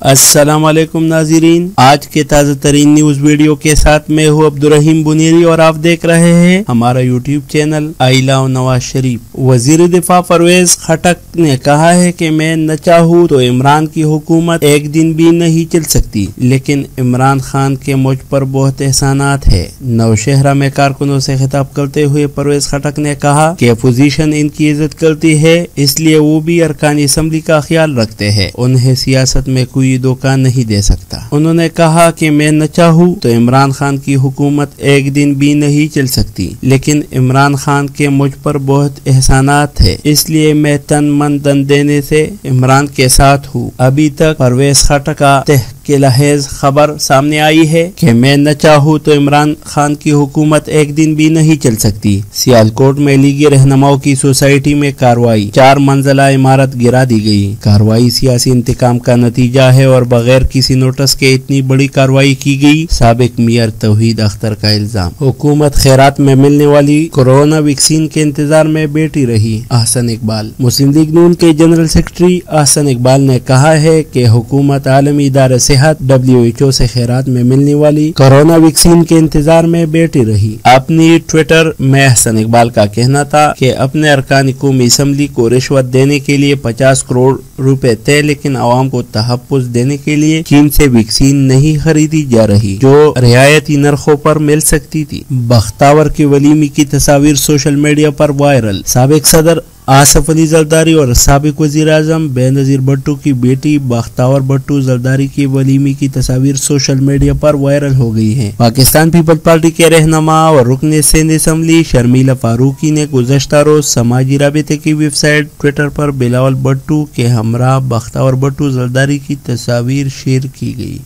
अस्सलाम वालेकुम नाज़रीन, आज के ताज़ा तरीन न्यूज वीडियो के साथ मैं हूँ अब्दुर्रहीम बुनीरी और आप देख रहे हैं हमारा YouTube channel I love Nawaz Sharif. वजीर दिफा परवेज खटक ने कहा है कि मैं न चाहूँ तो इमरान की हुकूमत एक दिन भी नहीं चल सकती, लेकिन इमरान खान के मुझ पर बहुत एहसानात है। नौशहरा में कारकुनों से खिताब करते हुए परवेज खटक ने कहा कि अपोजिशन इनकी इज्जत करती है, इसलिए वो भी अरकान असम्बली का ख्याल रखते हैं। उन्हें सियासत में कोई धोखा नहीं दे सकता। उन्होंने कहा कि मैं न चाहूँ तो इमरान खान की हुकूमत एक दिन भी नहीं चल सकती, लेकिन इमरान खान के मुझ पर बहुत एहसानात है, इसलिए मैं तन मन धन देने से इमरान के साथ हूँ। अभी तक परवेज खटक का के लहेज खबर सामने आई है कि मैं न चाहूँ तो इमरान खान की हुकूमत एक दिन भी नहीं चल सकती। सियालकोट में लीगी रहनुमाओं की सोसाइटी में कार्रवाई, 4 मंजिला इमारत गिरा दी गई। कार्रवाई सियासी इंतकाम का नतीजा है और बगैर किसी नोटिस के इतनी बड़ी कार्रवाई की गई। साबिक मेयर तौहीद अख्तर का इल्जाम, हुकूमत खैरात में मिलने वाली कोरोना वैक्सीन के इंतजार में बैठी रही। अहसन इकबाल, मुस्लिम लीग नून के जनरल सेक्रेटरी अहसन इकबाल ने कहा है कि हुकूमत आलमी इदारे सेहत WHO से खैरात में मिलने वाली कोरोना वैक्सीन के इंतजार में बैठी रही। अपनी ट्विटर में अहसन इकबाल का कहना था कि अपने अरकान कौमी असम्बली को रिश्वत देने के लिए 50 करोड़ रुपए थे, लेकिन आवाम को तहफ्फुज़ देने के लिए चीन से वैक्सीन नहीं खरीदी जा रही जो रियायती नरखों पर मिल सकती थी। बख्तावर की वलीमी की तस्वीर सोशल मीडिया पर वायरल। साबिक सदर आसफ अली जरदारी और साबिक वजीर आजम बेनजीर भुट्टो की बेटी बख्तावर भुट्टो जरदारी की वलीमी की तस्वीर सोशल मीडिया पर वायरल हो गई है। पाकिस्तान पीपल्स पार्टी के रहनुमा और रुकन सिंध असम्बली शर्मिला फारूकी ने गुज़श्ता रोज समाजी राबिते की वेबसाइट ट्विटर पर बिलावल भुट्टो के हमरा बख्तावर भुट्टो जरदारी की तस्वीर शेयर की गई।